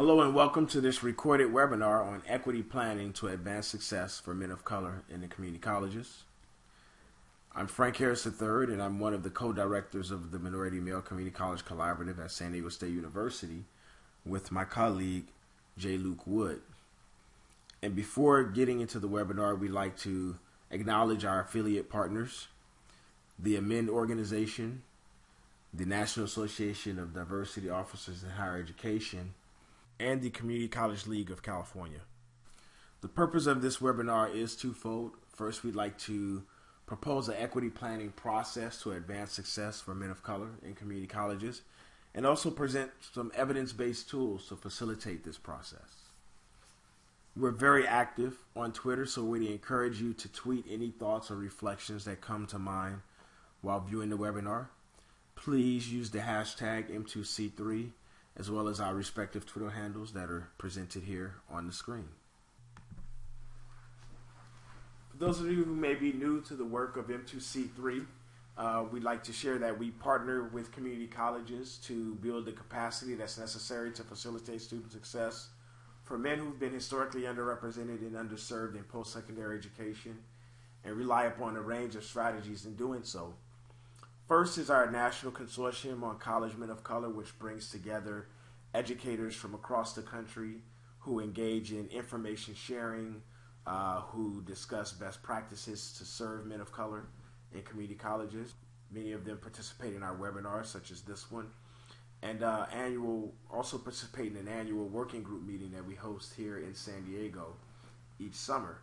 Hello and welcome to this recorded webinar on equity planning to advance success for men of color in the community colleges. I'm Frank Harris III, and I'm one of the co-directors of the Minority Male Community College Collaborative at San Diego State University with my colleague, J. Luke Wood. And before getting into the webinar, we'd like to acknowledge our affiliate partners, the AMEND organization, the National Association of Diversity Officers in Higher Education, and the Community College League of California. The purpose of this webinar is twofold. First, we'd like to propose an equity planning process to advance success for men of color in community colleges, and also present some evidence-based tools to facilitate this process. We're very active on Twitter, so we encourage you to tweet any thoughts or reflections that come to mind while viewing the webinar. Please use the hashtag M2C3 as well as our respective Twitter handles that are presented here on the screen. For those of you who may be new to the work of M2C3, we'd like to share that we partner with community colleges to build the capacity that's necessary to facilitate student success for men who've been historically underrepresented and underserved in post-secondary education, and rely upon a range of strategies in doing so. First is our National Consortium on College Men of Color, which brings together educators from across the country who engage in information sharing, who discuss best practices to serve men of color in community colleges. Many of them participate in our webinars, such as this one, and also participate in an annual working group meeting that we host here in San Diego each summer.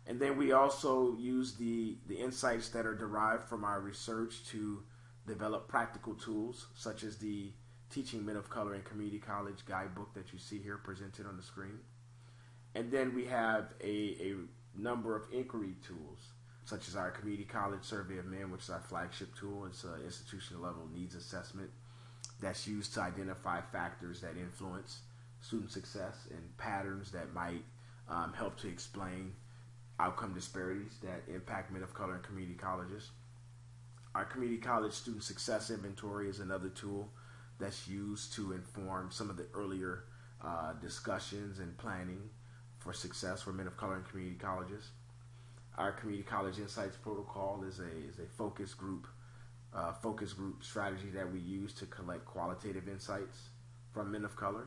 And then we also use the insights that are derived from our research to develop practical tools, such as the Teaching Men of Color in Community College guidebook that you see here presented on the screen. And then we have a number of inquiry tools, such as our Community College Survey of Men, which is our flagship tool. It's an institutional level needs assessment that's used to identify factors that influence student success and patterns that might help to explain outcome disparities that impact men of color in community colleges. Our Community College Student Success Inventory is another tool that's used to inform some of the earlier discussions and planning for success for men of color in community colleges. Our Community College Insights Protocol is a focus group strategy that we use to collect qualitative insights from men of color.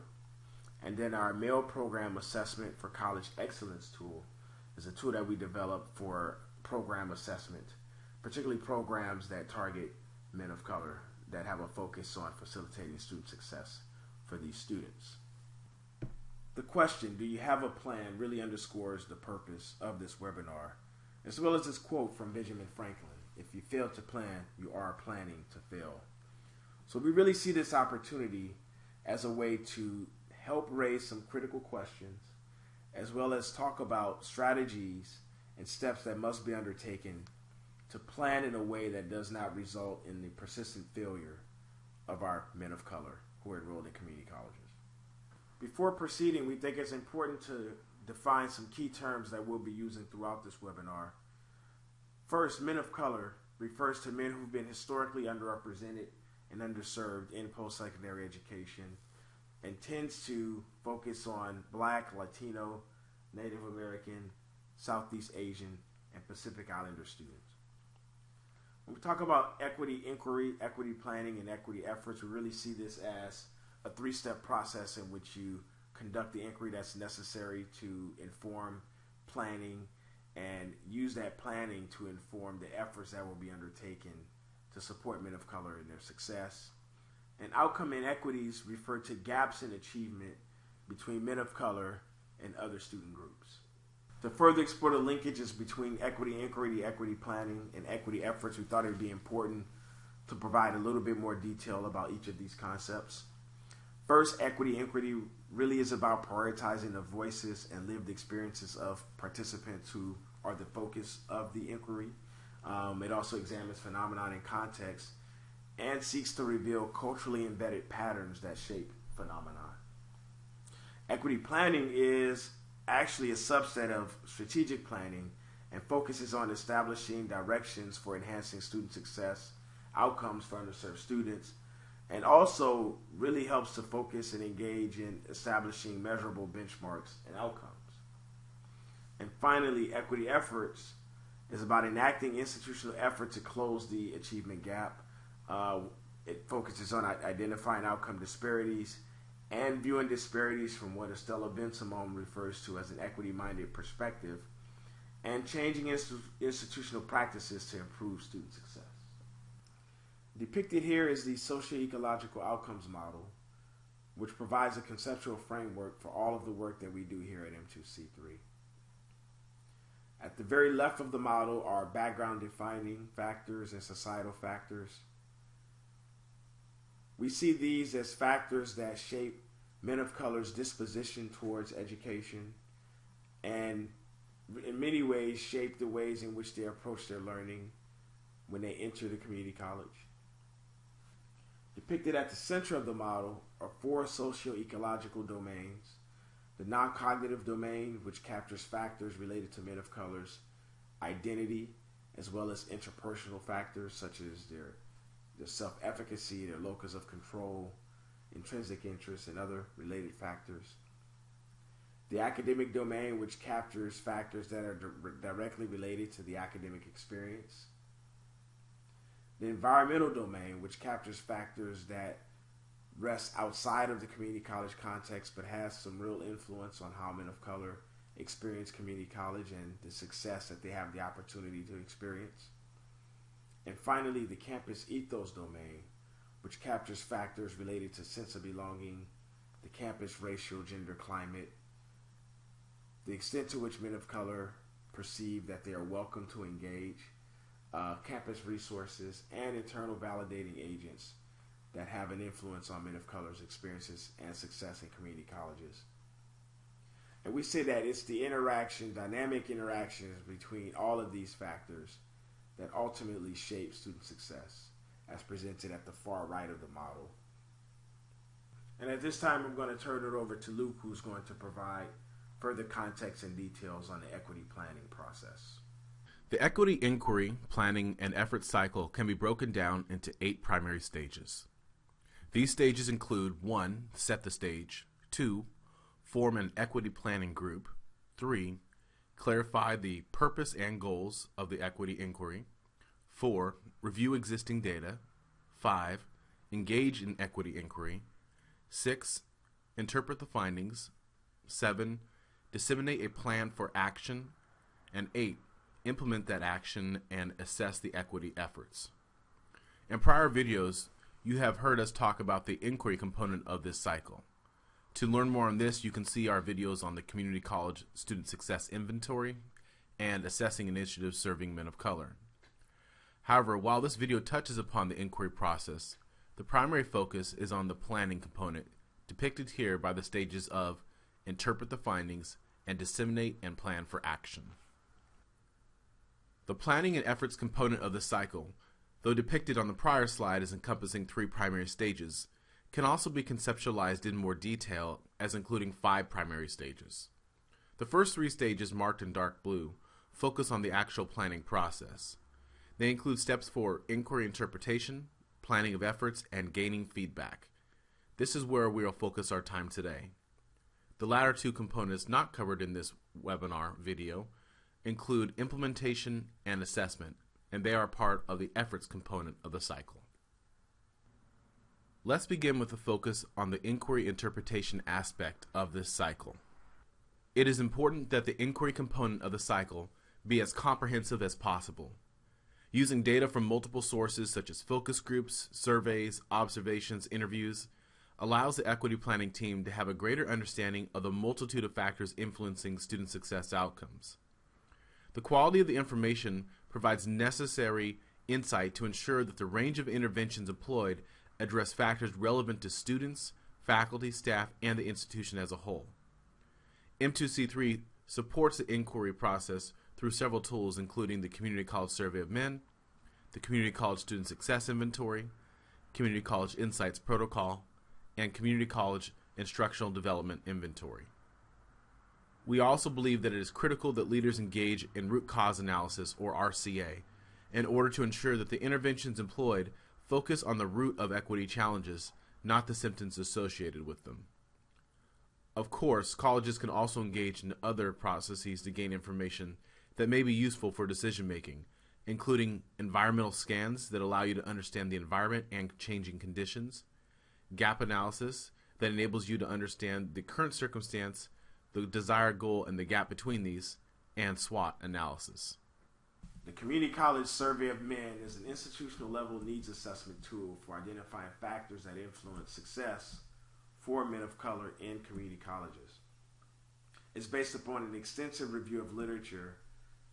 And then our Male Program Assessment for College Excellence tool is a tool that we develop for program assessment, particularly programs that target men of color that have a focus on facilitating student success for these students. The question, do you have a plan, really underscores the purpose of this webinar, as well as this quote from Benjamin Franklin: if you fail to plan, you are planning to fail. So we really see this opportunity as a way to help raise some critical questions, as well as talk about strategies and steps that must be undertaken to plan in a way that does not result in the persistent failure of our men of color who are enrolled in community colleges. Before proceeding, we think it's important to define some key terms that we'll be using throughout this webinar. First, men of color refers to men who've been historically underrepresented and underserved in post-secondary education, and tends to focus on Black, Latino, Native American, Southeast Asian, and Pacific Islander students. When we talk about equity inquiry, equity planning, and equity efforts, we really see this as a three-step process in which you conduct the inquiry that's necessary to inform planning and use that planning to inform the efforts that will be undertaken to support men of color in their success. And outcome inequities refer to gaps in achievement between men of color and other student groups. To further explore the linkages between equity inquiry, equity planning, and equity efforts, we thought it would be important to provide a little bit more detail about each of these concepts. First, equity inquiry really is about prioritizing the voices and lived experiences of participants who are the focus of the inquiry. It also examines phenomenon in context and seeks to reveal culturally embedded patterns that shape phenomenon. Equity planning is actually a subset of strategic planning and focuses on establishing directions for enhancing student success, outcomes for underserved students, and also really helps to focus and engage in establishing measurable benchmarks and outcomes. And finally, equity efforts is about enacting institutional effort to close the achievement gap. It focuses on identifying outcome disparities and viewing disparities from what Estella Ben-Simon refers to as an equity-minded perspective, and changing institutional practices to improve student success. Depicted here is the socio-ecological outcomes model, which provides a conceptual framework for all of the work that we do here at M2C3. At the very left of the model are background defining factors and societal factors. We see these as factors that shape men of color's disposition towards education and in many ways shape the ways in which they approach their learning when they enter the community college. Depicted at the center of the model are four socio-ecological domains. The non-cognitive domain, which captures factors related to men of color's identity, as well as interpersonal factors such as their self-efficacy, their locus of control, intrinsic interests, and other related factors. The academic domain, which captures factors that are directly related to the academic experience. The environmental domain, which captures factors that rest outside of the community college context but has some real influence on how men of color experience community college and the success that they have the opportunity to experience. And finally, the campus ethos domain, which captures factors related to sense of belonging, the campus racial gender climate, the extent to which men of color perceive that they are welcome to engage, campus resources, and internal validating agents that have an influence on men of color's experiences and success in community colleges. And we say that it's the dynamic interactions between all of these factors that ultimately shape student success, as presented at the far right of the model. And at this time, I'm going to turn it over to Luke, who's going to provide further context and details on the equity planning process. The equity inquiry, planning, and effort cycle can be broken down into 8 primary stages. These stages include 1. Set the stage, 2. Form an equity planning group, 3. Clarify the purpose and goals of the equity inquiry, 4. Review existing data, 5. Engage in equity inquiry, 6. Interpret the findings, 7. Disseminate a plan for action, and 8. Implement that action and assess the equity efforts. In prior videos, you have heard us talk about the inquiry component of this cycle. To learn more on this, you can see our videos on the Community College Student Success Inventory and Assessing Initiatives Serving Men of Color. However, while this video touches upon the inquiry process, the primary focus is on the planning component, depicted here by the stages of interpret the findings and disseminate and plan for action. The planning and efforts component of the cycle, though depicted on the prior slide as encompassing 3 primary stages, can also be conceptualized in more detail as including 5 primary stages. The first 3 stages, marked in dark blue, focus on the actual planning process. They include steps for inquiry interpretation, planning of efforts, and gaining feedback. This is where we will focus our time today. The latter 2 components not covered in this webinar video include implementation and assessment, and they are part of the efforts component of the cycle. Let's begin with a focus on the inquiry interpretation aspect of this cycle. It is important that the inquiry component of the cycle be as comprehensive as possible. Using data from multiple sources such as focus groups, surveys, observations, interviews, allows the equity planning team to have a greater understanding of the multitude of factors influencing student success outcomes. The quality of the information provides necessary insight to ensure that the range of interventions employed address factors relevant to students, faculty, staff, and the institution as a whole. M2C3 supports the inquiry process through several tools, including the Community College Survey of Men, the Community College Student Success Inventory, Community College Insights Protocol, and Community College Instructional Development Inventory. We also believe that it is critical that leaders engage in root cause analysis, or RCA, in order to ensure that the interventions employed focus on the root of equity challenges, not the symptoms associated with them. Of course, colleges can also engage in other processes to gain information that may be useful for decision making, including environmental scans that allow you to understand the environment and changing conditions, gap analysis that enables you to understand the current circumstance, the desired goal, and the gap between these, and SWOT analysis. The Community College Survey of Men is an institutional level needs assessment tool for identifying factors that influence success for men of color in community colleges. It's based upon an extensive review of literature,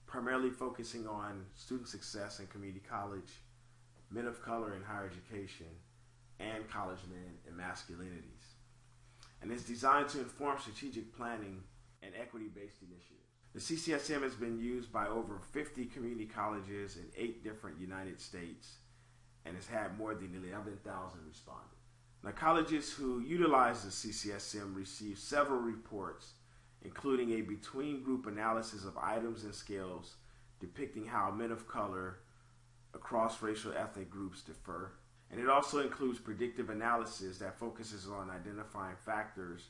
primarily focusing on student success in community college, men of color in higher education, and college men and masculinities. And it's designed to inform strategic planning and equity-based initiatives. The CCSM has been used by over 50 community colleges in 8 different United States and has had more than 11,000 respondents. Now, colleges who utilize the CCSM receive several reports, including a between-group analysis of items and scales depicting how men of color across racial ethnic groups differ. And it also includes predictive analysis that focuses on identifying factors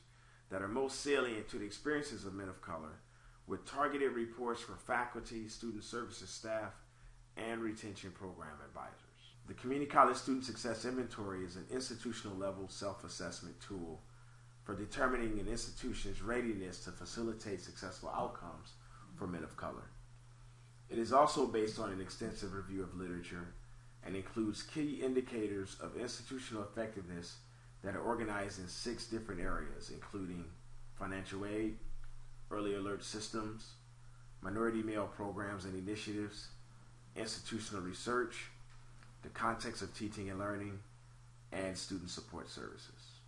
that are most salient to the experiences of men of color, with targeted reports for faculty, student services staff, and retention program advisors. The Community College Student Success Inventory is an institutional level self-assessment tool for determining an institution's readiness to facilitate successful outcomes for men of color. It is also based on an extensive review of literature and includes key indicators of institutional effectiveness that are organized in 6 different areas, including financial aid, early alert systems, minority male programs and initiatives, institutional research, the context of teaching and learning, and student support services.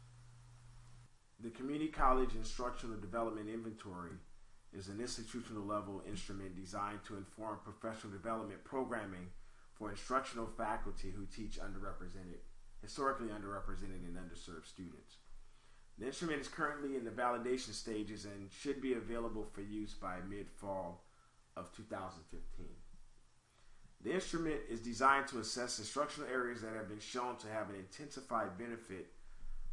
The Community College Instructional Development Inventory is an institutional level instrument designed to inform professional development programming for instructional faculty who teach historically underrepresented and underserved students. The instrument is currently in the validation stages and should be available for use by mid-fall of 2015. The instrument is designed to assess instructional areas that have been shown to have an intensified benefit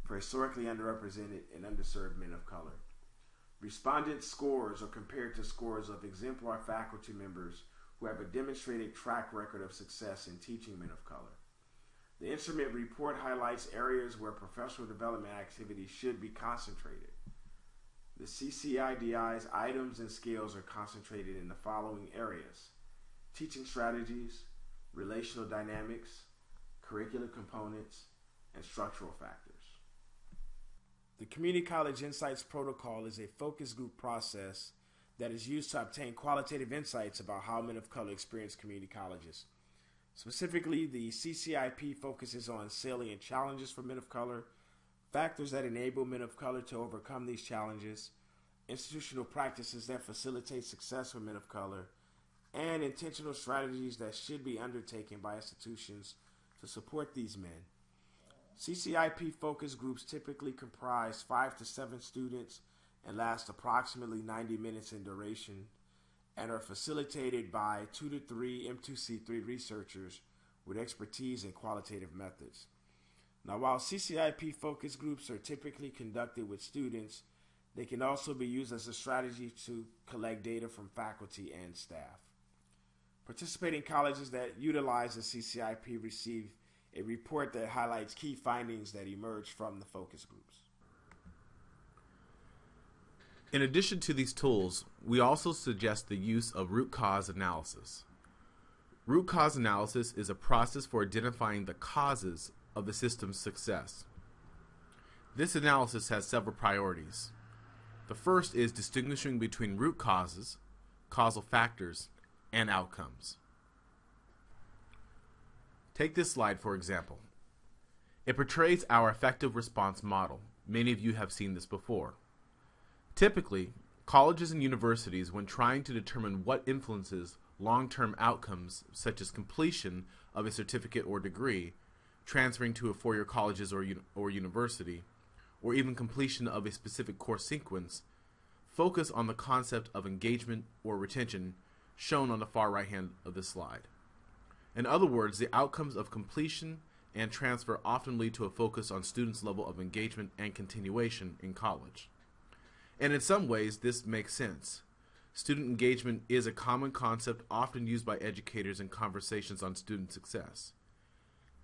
for historically underrepresented and underserved men of color. Respondent scores are compared to scores of exemplar faculty members who have a demonstrated track record of success in teaching men of color. The instrument report highlights areas where professional development activities should be concentrated. The CCIDI's items and scales are concentrated in the following areas: teaching strategies, relational dynamics, curricular components, and structural factors. The Community College Insights Protocol is a focus group process that is used to obtain qualitative insights about how men of color experience community colleges. Specifically, the CCIP focuses on salient challenges for men of color, factors that enable men of color to overcome these challenges, institutional practices that facilitate success for men of color, and intentional strategies that should be undertaken by institutions to support these men. CCIP focus groups typically comprise 5 to 7 students and last approximately 90 minutes in duration and are facilitated by 2 to 3 M2C3 researchers with expertise in qualitative methods. Now, while CCIP focus groups are typically conducted with students, they can also be used as a strategy to collect data from faculty and staff. Participating colleges that utilize the CCIP receive a report that highlights key findings that emerge from the focus groups. In addition to these tools, we also suggest the use of root cause analysis. Root cause analysis is a process for identifying the causes of the system's success. This analysis has several priorities. The first is distinguishing between root causes, causal factors, and outcomes. Take this slide for example. It portrays our effective response model. Many of you have seen this before. Typically, colleges and universities, when trying to determine what influences long-term outcomes such as completion of a certificate or degree, transferring to a four-year college or university, or even completion of a specific course sequence, focus on the concept of engagement or retention shown on the far right hand of this slide. In other words, the outcomes of completion and transfer often lead to a focus on students' level of engagement and continuation in college. And in some ways, this makes sense. Student engagement is a common concept often used by educators in conversations on student success.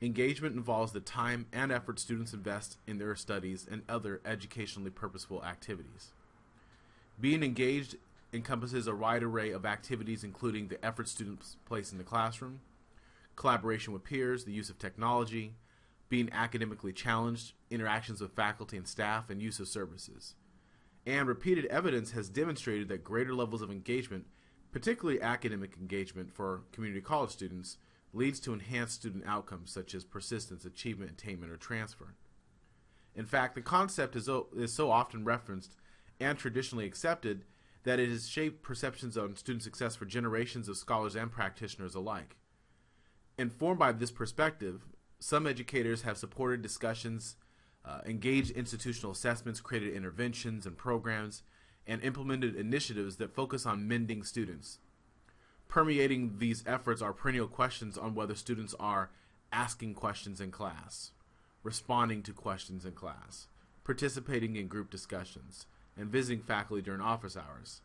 Engagement involves the time and effort students invest in their studies and other educationally purposeful activities. Being engaged encompasses a wide array of activities, including the effort students place in the classroom, collaboration with peers, the use of technology, being academically challenged, interactions with faculty and staff, and use of services. And repeated evidence has demonstrated that greater levels of engagement, particularly academic engagement for community college students, leads to enhanced student outcomes such as persistence, achievement, attainment, or transfer. In fact, the concept is so often referenced and traditionally accepted that it has shaped perceptions on student success for generations of scholars and practitioners alike. Informed by this perspective, some educators have supported discussions, engaged institutional assessments, created interventions and programs, and implemented initiatives that focus on mending students. Permeating these efforts are perennial questions on whether students are asking questions in class, responding to questions in class, participating in group discussions, and visiting faculty during office hours.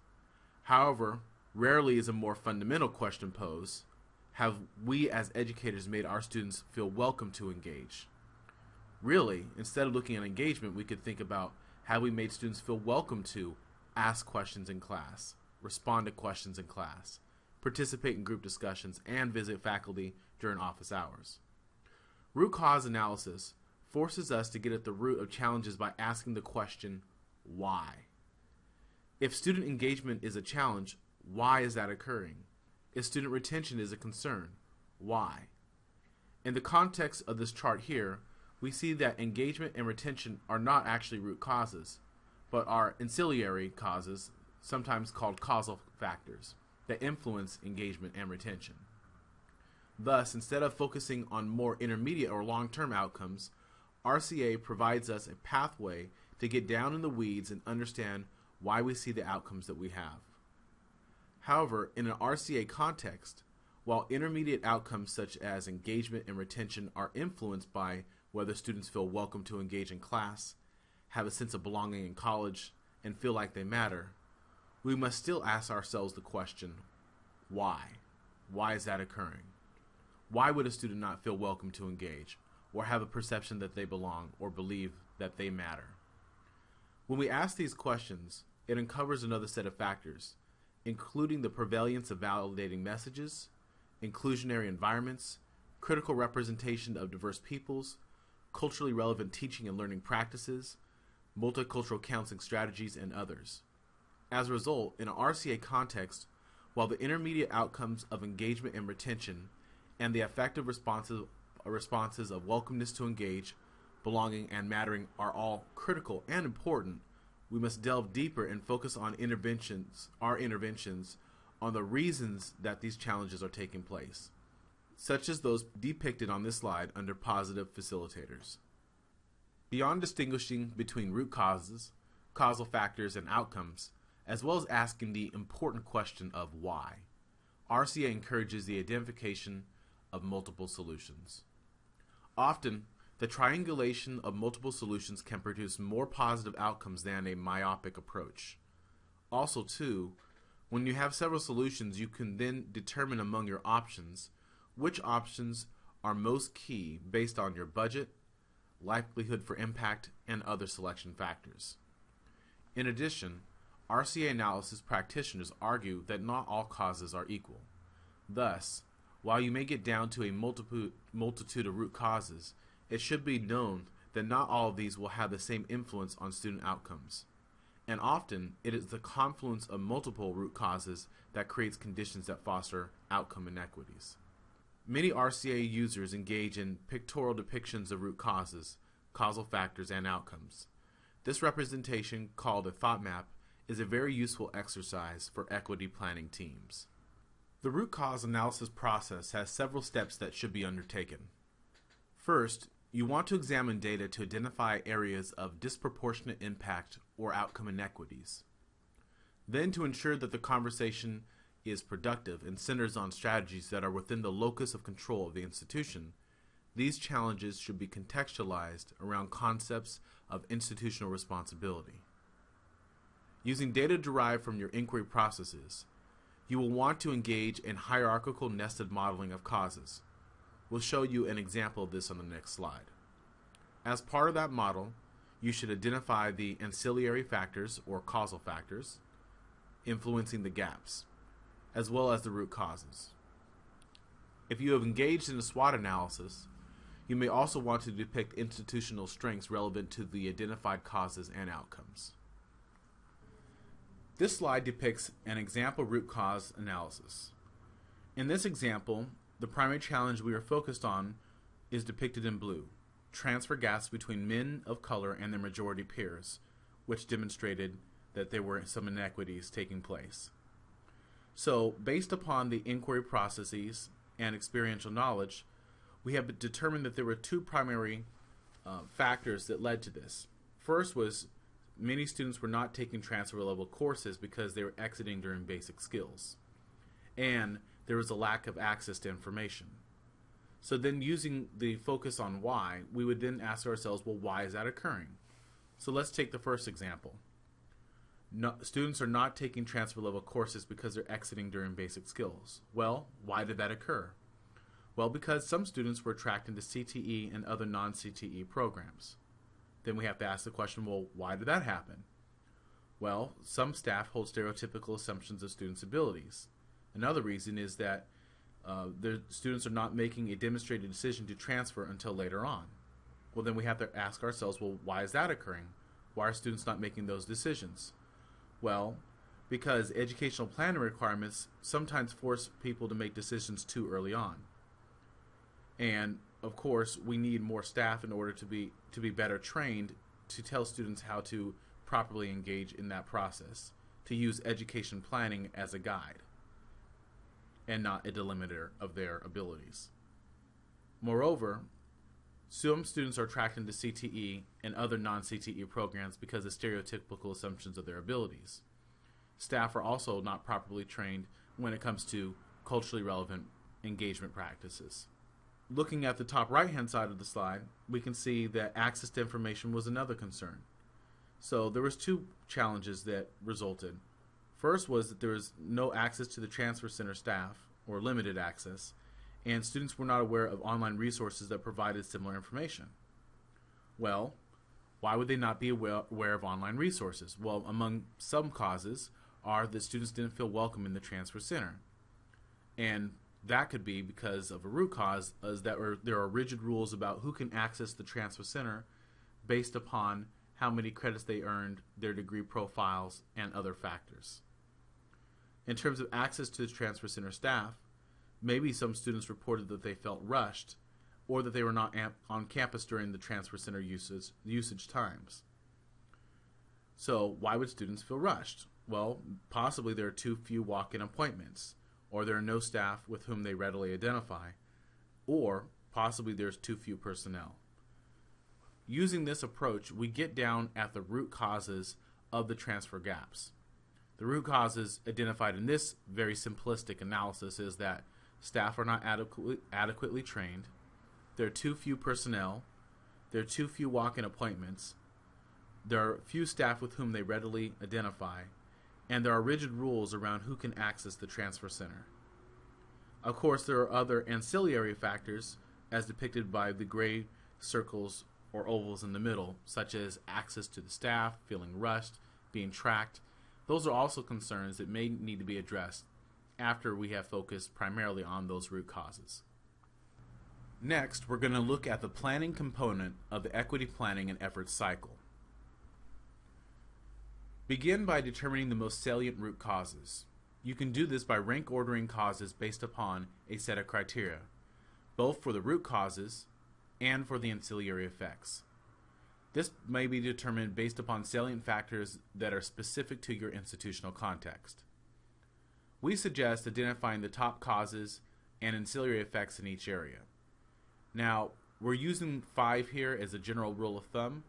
However, rarely is a more fundamental question posed: have we as educators made our students feel welcome to engage? Really, instead of looking at engagement, we could think about: have we made students feel welcome to ask questions in class, respond to questions in class, participate in group discussions, and visit faculty during office hours? Root cause analysis forces us to get at the root of challenges by asking the question, why? If student engagement is a challenge, why is that occurring? If student retention is a concern, why? In the context of this chart here, we see that engagement and retention are not actually root causes, but are ancillary causes, sometimes called causal factors, that influence engagement and retention. Thus, instead of focusing on more intermediate or long-term outcomes, RCA provides us a pathway to get down in the weeds and understand why we see the outcomes that we have. However, in an RCA context, while intermediate outcomes such as engagement and retention are influenced by whether students feel welcome to engage in class, have a sense of belonging in college, and feel like they matter, we must still ask ourselves the question, why? Why is that occurring? Why would a student not feel welcome to engage, or have a perception that they belong, or believe that they matter? When we ask these questions, it uncovers another set of factors, including the prevalence of validating messages, inclusionary environments, critical representation of diverse peoples, culturally relevant teaching and learning practices, multicultural counseling strategies, and others. As a result, in an RCA context, while the intermediate outcomes of engagement and retention and the effective responses of welcomeness to engage, belonging, and mattering are all critical and important, we must delve deeper and focus on our interventions on the reasons that these challenges are taking place, such as those depicted on this slide under positive facilitators. Beyond distinguishing between root causes, causal factors, and outcomes, as well as asking the important question of why, RCA encourages the identification of multiple solutions. Often, the triangulation of multiple solutions can produce more positive outcomes than a myopic approach. Also, too, when you have several solutions, you can then determine among your options which options are most key based on your budget, likelihood for impact, and other selection factors. In addition, RCA analysis practitioners argue that not all causes are equal. Thus, while you may get down to a multitude of root causes, it should be known that not all of these will have the same influence on student outcomes. And often, it is the confluence of multiple root causes that creates conditions that foster outcome inequities. Many RCA users engage in pictorial depictions of root causes, causal factors, and outcomes. This representation, called a thought map, is a very useful exercise for equity planning teams. The root cause analysis process has several steps that should be undertaken. First, you want to examine data to identify areas of disproportionate impact or outcome inequities. Then, to ensure that the conversation is productive and centers on strategies that are within the locus of control of the institution, these challenges should be contextualized around concepts of institutional responsibility. Using data derived from your inquiry processes, you will want to engage in hierarchical nested modeling of causes. We'll show you an example of this on the next slide. As part of that model, you should identify the ancillary factors or causal factors influencing the gaps, as well as the root causes. If you have engaged in a SWOT analysis, you may also want to depict institutional strengths relevant to the identified causes and outcomes. This slide depicts an example root cause analysis. In this example, the primary challenge we are focused on is depicted in blue: transfer gaps between men of color and their majority peers, which demonstrated that there were some inequities taking place. So, based upon the inquiry processes and experiential knowledge, we have determined that there were two primary factors that led to this. First was many students were not taking transfer level courses because they were exiting during basic skills, and there was a lack of access to information. So then, using the focus on why, we would then ask ourselves, well, why is that occurring? So let's take the first example. Students are not taking transfer level courses because they're exiting during basic skills. Well, why did that occur? Well, because some students were attracted to CTE and other non-CTE programs. Then we have to ask the question, well, why did that happen? Well, some staff hold stereotypical assumptions of students' abilities. Another reason is that the students are not making a demonstrated decision to transfer until later on. Well, then we have to ask ourselves, well, why is that occurring? Why are students not making those decisions? Well, because educational planning requirements sometimes force people to make decisions too early on. And of course, we need more staff in order to be better trained to tell students how to properly engage in that process, to use education planning as a guide and not a delimiter of their abilities. Moreover, some students are attracted to CTE and other non-CTE programs because of stereotypical assumptions of their abilities. Staff are also not properly trained when it comes to culturally relevant engagement practices. Looking at the top right-hand side of the slide, we can see that access to information was another concern. So there was two challenges that resulted. First was that there was no access to the transfer center staff, or limited access, and students were not aware of online resources that provided similar information. Well, why would they not be aware of online resources? Well, among some causes are that students didn't feel welcome in the transfer center. And that could be because of a root cause, as that there are rigid rules about who can access the transfer center based upon how many credits they earned, their degree profiles, and other factors. In terms of access to the transfer center staff, maybe some students reported that they felt rushed or that they were not on campus during the transfer center usage times. So why would students feel rushed? Well, possibly there are too few walk-in appointments, or there are no staff with whom they readily identify, or possibly there's too few personnel. Using this approach, we get down at the root causes of the transfer gaps. The root causes identified in this very simplistic analysis is that staff are not adequately trained, there are too few personnel, there are too few walk-in appointments, there are few staff with whom they readily identify, and there are rigid rules around who can access the transfer center. Of course, there are other ancillary factors as depicted by the gray circles or ovals in the middle, such as access to the staff, feeling rushed, being tracked. Those are also concerns that may need to be addressed after we have focused primarily on those root causes. Next, we're going to look at the planning component of the equity planning and efforts cycle. Begin by determining the most salient root causes. You can do this by rank ordering causes based upon a set of criteria, both for the root causes and for the ancillary effects. This may be determined based upon salient factors that are specific to your institutional context. We suggest identifying the top causes and ancillary effects in each area. Now, we're using 5 here as a general rule of thumb,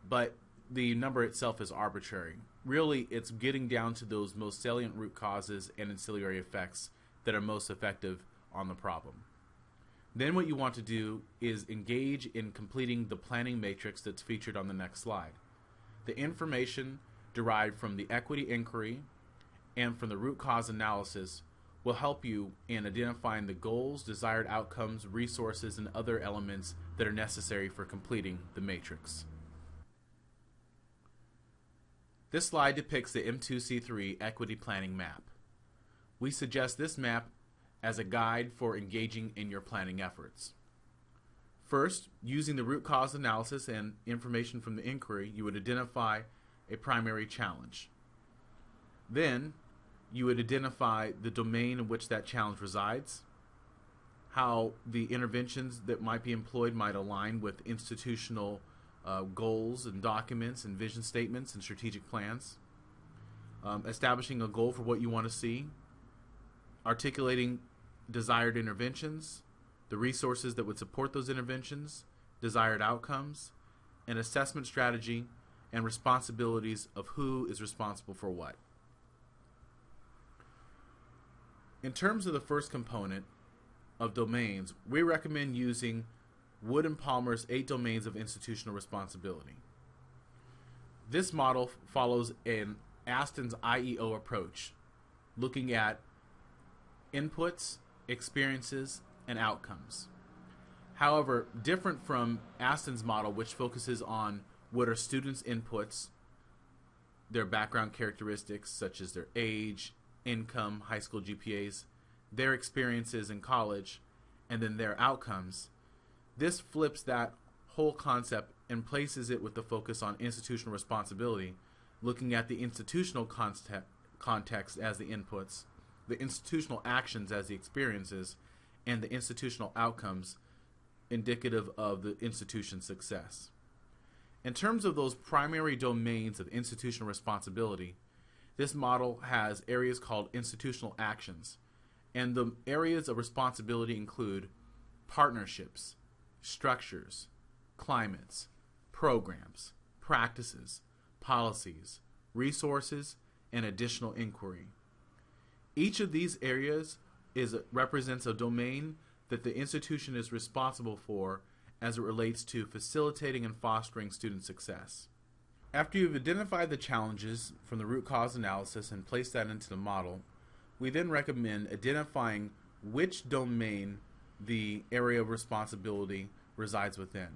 but the number itself is arbitrary. Really, it's getting down to those most salient root causes and ancillary effects that are most effective on the problem. Then what you want to do is engage in completing the planning matrix that's featured on the next slide. The information derived from the equity inquiry and from the root cause analysis will help you in identifying the goals, desired outcomes, resources, and other elements that are necessary for completing the matrix. This slide depicts the M2C3 equity planning map. We suggest this map as a guide for engaging in your planning efforts. First, using the root cause analysis and information from the inquiry, you would identify a primary challenge. Then, you would identify the domain in which that challenge resides, how the interventions that might be employed might align with institutional goals and documents and vision statements and strategic plans, establishing a goal for what you want to see, articulating desired interventions, the resources that would support those interventions, desired outcomes, an assessment strategy, and responsibilities of who is responsible for what. In terms of the first component of domains, we recommend using Wood and Palmer's 8 domains of institutional responsibility. This model follows an Aston's IEO approach, looking at inputs, experiences, and outcomes. However, different from Aston's model, which focuses on what are students' inputs, their background characteristics such as their age, income, high school GPAs, their experiences in college, and then their outcomes. This flips that whole concept and places it with the focus on institutional responsibility, looking at the institutional context as the inputs, the institutional actions as the experiences, and the institutional outcomes indicative of the institution's success. In terms of those primary domains of institutional responsibility, this model has areas called institutional actions, and the areas of responsibility include partnerships, structures, climates, programs, practices, policies, resources, and additional inquiry. Each of these areas represents a domain that the institution is responsible for as it relates to facilitating and fostering student success. After you've identified the challenges from the root cause analysis and placed that into the model, we then recommend identifying which domain the area of responsibility resides within.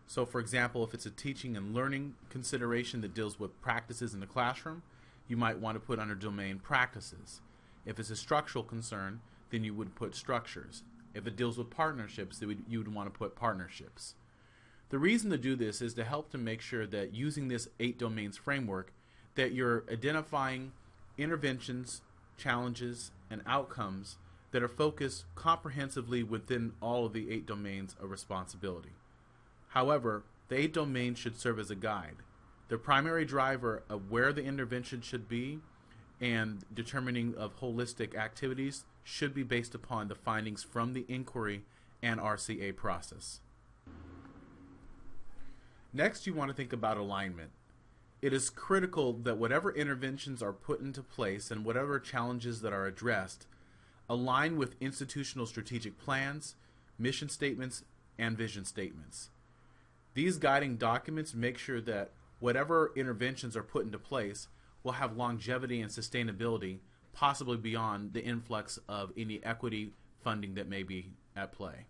So for example, if it's a teaching and learning consideration that deals with practices in the classroom, you might want to put under domain practices. If it's a structural concern, then you would put structures. If it deals with partnerships, you would want to put partnerships. The reason to do this is to help to make sure that using this 8 domains framework, that you're identifying interventions, challenges, and outcomes that are focused comprehensively within all of the 8 domains of responsibility. However, the 8 domains should serve as a guide. The primary driver of where the intervention should be and determining of holistic activities should be based upon the findings from the inquiry and RCA process. Next, you want to think about alignment. It is critical that whatever interventions are put into place and whatever challenges that are addressed align with institutional strategic plans, mission statements, and vision statements. These guiding documents make sure that whatever interventions are put into place will have longevity and sustainability, possibly beyond the influx of any equity funding that may be at play.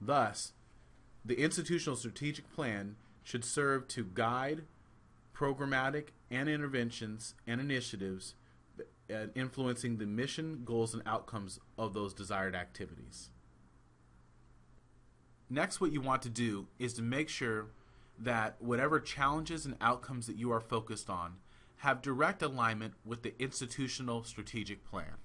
Thus, the institutional strategic plan should serve to guide programmatic and interventions and initiatives influencing the mission, goals, and outcomes of those desired activities. Next, what you want to do is to make sure that whatever challenges and outcomes that you are focused on have direct alignment with the institutional strategic plan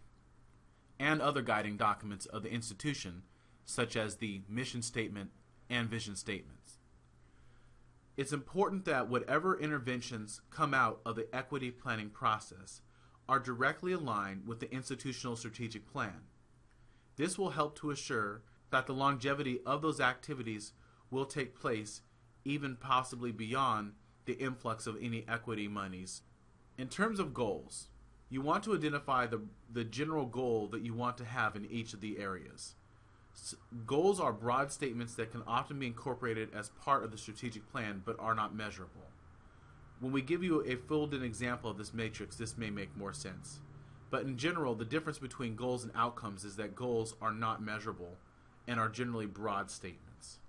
and other guiding documents of the institution, such as the mission statement and vision statements. It's important that whatever interventions come out of the equity planning process are directly aligned with the institutional strategic plan. This will help to assure that the longevity of those activities will take place even possibly beyond the influx of any equity monies. In terms of goals, you want to identify the general goal that you want to have in each of the areas. Goals are broad statements that can often be incorporated as part of the strategic plan but are not measurable. When we give you a filled-in example of this matrix, this may make more sense. But in general, the difference between goals and outcomes is that goals are not measurable and are generally broad statements.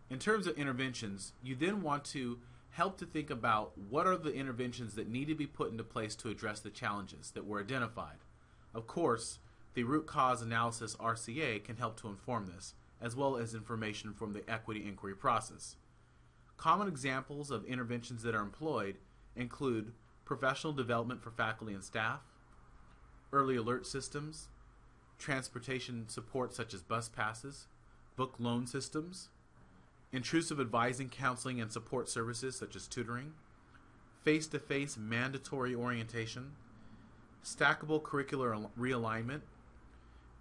In terms of interventions, you then want to help to think about what are the interventions that need to be put into place to address the challenges that were identified. Of course, the root cause analysis RCA can help to inform this, as well as information from the equity inquiry process. Common examples of interventions that are employed include professional development for faculty and staff, early alert systems, transportation support such as bus passes, book loan systems, intrusive advising, counseling, and support services such as tutoring, face-to-face mandatory orientation, stackable curricular realignment,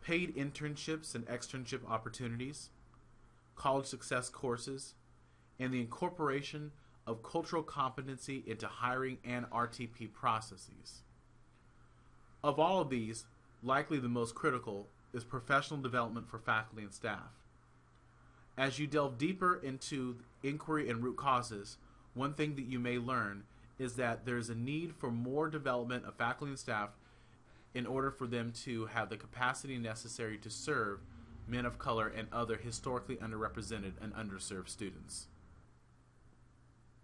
paid internships and externship opportunities, college success courses, and the incorporation of cultural competency into hiring and RTP processes. Of all of these, likely the most critical is professional development for faculty and staff. As you delve deeper into inquiry and root causes, one thing that you may learn is that there's a need for more development of faculty and staff in order for them to have the capacity necessary to serve men of color and other historically underrepresented and underserved students.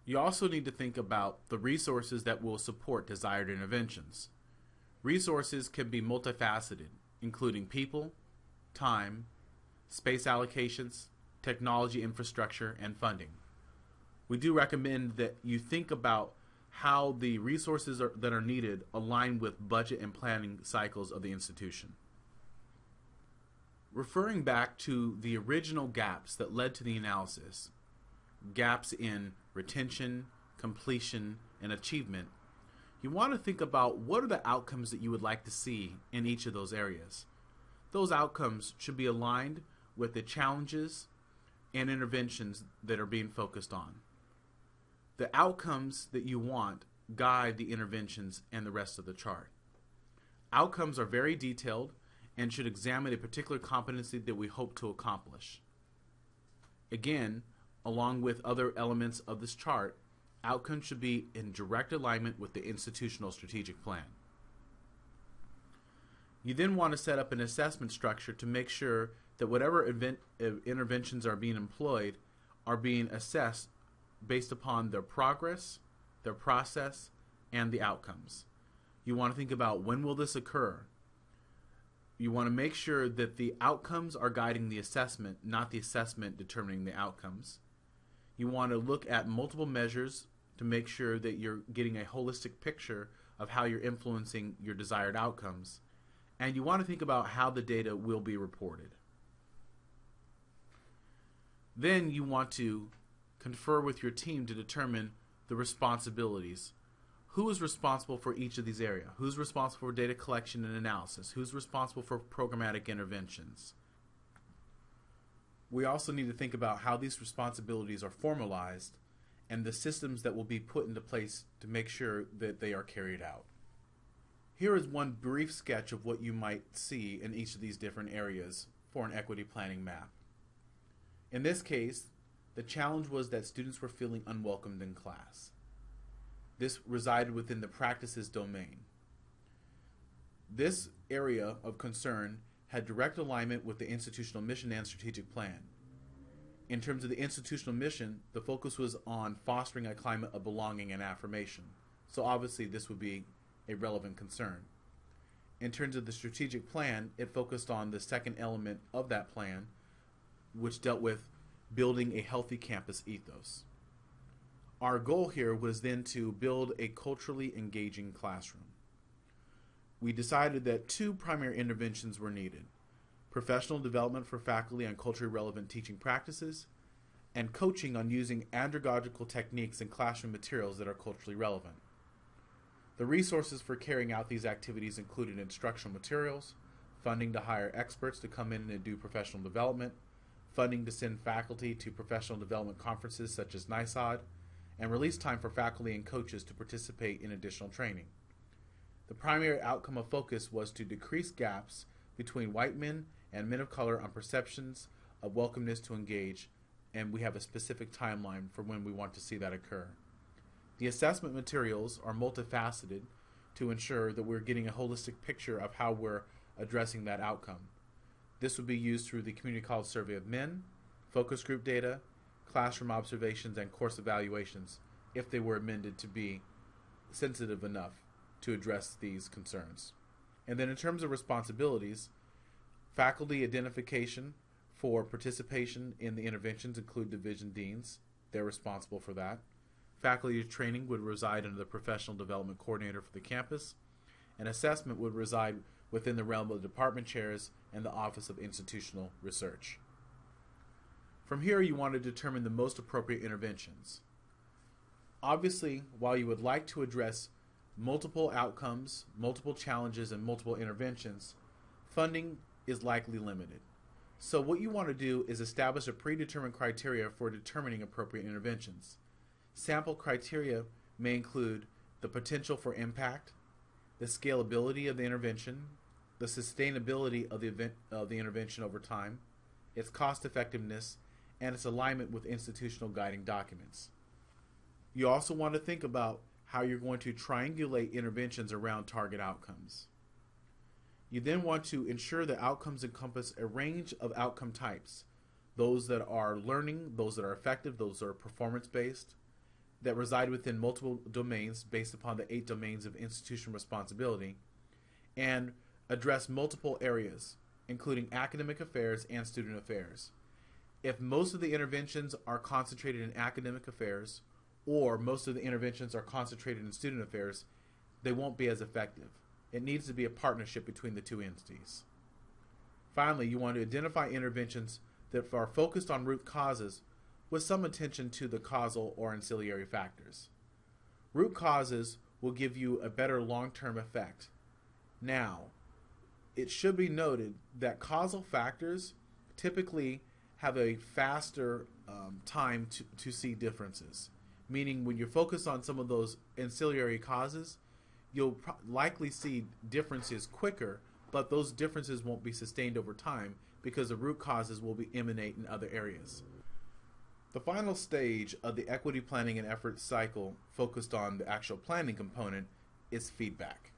You also need to think about the resources that will support desired interventions. Resources can be multifaceted, including people, time, space allocations, technology infrastructure, and funding. We do recommend that you think about how the resources that are needed align with budget and planning cycles of the institution. Referring back to the original gaps that led to the analysis, gaps in retention, completion, and achievement, you want to think about what are the outcomes that you would like to see in each of those areas. Those outcomes should be aligned with the challenges and interventions that are being focused on. The outcomes that you want guide the interventions and the rest of the chart. Outcomes are very detailed and should examine a particular competency that we hope to accomplish. Again, along with other elements of this chart, outcomes should be in direct alignment with the institutional strategic plan. You then want to set up an assessment structure to make sure that whatever interventions are being employed are being assessed based upon their progress, their process, and the outcomes. You want to think about when will this occur. You want to make sure that the outcomes are guiding the assessment, not the assessment determining the outcomes. You want to look at multiple measures to make sure that you're getting a holistic picture of how you're influencing your desired outcomes. And you want to think about how the data will be reported. Then you want to confer with your team to determine the responsibilities. Who is responsible for each of these areas? Who's responsible for data collection and analysis? Who's responsible for programmatic interventions? We also need to think about how these responsibilities are formalized and the systems that will be put into place to make sure that they are carried out. Here is one brief sketch of what you might see in each of these different areas for an equity planning map. In this case, the challenge was that students were feeling unwelcomed in class. This resided within the practices domain. This area of concern had direct alignment with the institutional mission and strategic plan. In terms of the institutional mission, the focus was on fostering a climate of belonging and affirmation. So obviously this would be a relevant concern. In terms of the strategic plan, it focused on the second element of that plan, which dealt with building a healthy campus ethos. Our goal here was then to build a culturally engaging classroom. We decided that two primary interventions were needed: professional development for faculty on culturally relevant teaching practices, and coaching on using andragogical techniques in classroom materials that are culturally relevant. The resources for carrying out these activities included instructional materials, funding to hire experts to come in and do professional development, funding to send faculty to professional development conferences such as NISOD, and release time for faculty and coaches to participate in additional training. The primary outcome of focus was to decrease gaps between white men and men of color on perceptions of welcomeness to engage, and we have a specific timeline for when we want to see that occur. The assessment materials are multifaceted to ensure that we're getting a holistic picture of how we're addressing that outcome. This would be used through the Community College Survey of Men, focus group data, classroom observations, and course evaluations, if they were amended to be sensitive enough to address these concerns. And then in terms of responsibilities, faculty identification for participation in the interventions include division deans. They're responsible for that. Faculty training would reside under the professional development coordinator for the campus, and assessment would reside within the realm of the department chairs and the Office of Institutional Research. From here, you want to determine the most appropriate interventions. Obviously, while you would like to address multiple outcomes, multiple challenges, and multiple interventions, funding is likely limited. So what you want to do is establish a predetermined criteria for determining appropriate interventions. Sample criteria may include the potential for impact, the scalability of the intervention, the sustainability of the intervention over time, its cost effectiveness, and its alignment with institutional guiding documents. You also want to think about how you're going to triangulate interventions around target outcomes. You then want to ensure that outcomes encompass a range of outcome types, those that are learning, those that are effective, those that are performance-based, that reside within multiple domains based upon the 8 domains of institutional responsibility, and address multiple areas, including academic affairs and student affairs. If most of the interventions are concentrated in academic affairs, or most of the interventions are concentrated in student affairs, they won't be as effective. It needs to be a partnership between the two entities. Finally, you want to identify interventions that are focused on root causes with some attention to the causal or ancillary factors. Root causes will give you a better long-term effect. Now, it should be noted that causal factors typically have a faster time to see differences. Meaning when you're focused on some of those ancillary causes, you'll likely see differences quicker, but those differences won't be sustained over time because the root causes will emanate in other areas. The final stage of the equity planning and effort cycle focused on the actual planning component is feedback.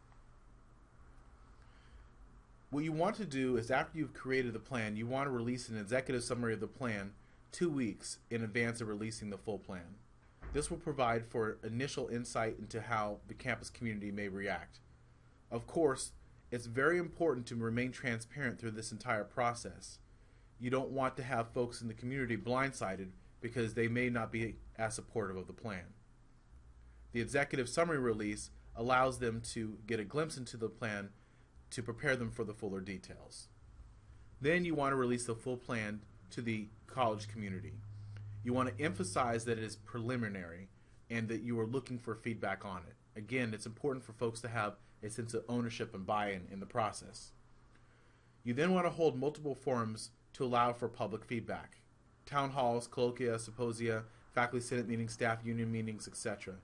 What you want to do is after you've created the plan, you want to release an executive summary of the plan 2 weeks in advance of releasing the full plan. This will provide for initial insight into how the campus community may react. Of course, it's very important to remain transparent through this entire process. You don't want to have folks in the community blindsided because they may not be as supportive of the plan. The executive summary release allows them to get a glimpse into the plan to prepare them for the fuller details. Then you want to release the full plan to the college community. You want to emphasize that it is preliminary and that you are looking for feedback on it. Again, it's important for folks to have a sense of ownership and buy-in in the process. You then want to hold multiple forums to allow for public feedback. Town halls, colloquia, symposia, faculty senate meetings, staff union meetings, etc.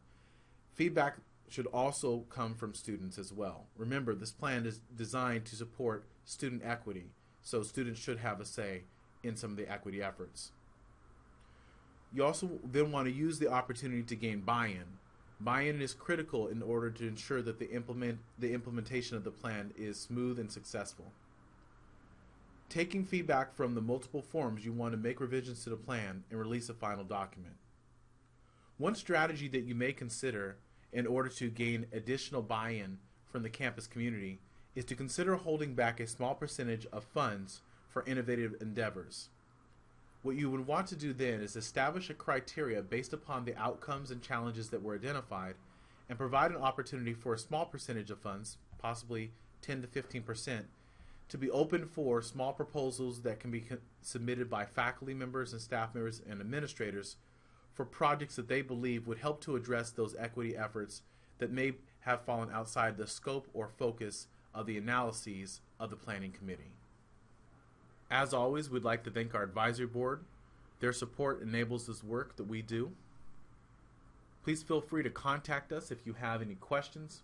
Feedback should also come from students as well. Remember, this plan is designed to support student equity, so students should have a say in some of the equity efforts. You also then want to use the opportunity to gain buy-in. Buy-in is critical in order to ensure that the implementation of the plan is smooth and successful. Taking feedback from the multiple forums, you want to make revisions to the plan and release a final document. One strategy that you may consider in order to gain additional buy-in from the campus community is to consider holding back a small percentage of funds for innovative endeavors. What you would want to do then is establish a criteria based upon the outcomes and challenges that were identified and provide an opportunity for a small percentage of funds, possibly 10 to 15%, to be open for small proposals that can be submitted by faculty members and staff members and administrators for projects that they believe would help to address those equity efforts that may have fallen outside the scope or focus of the analyses of the planning committee. As always, we'd like to thank our advisory board. Their support enables this work that we do. Please feel free to contact us if you have any questions.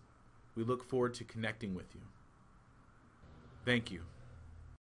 We look forward to connecting with you. Thank you.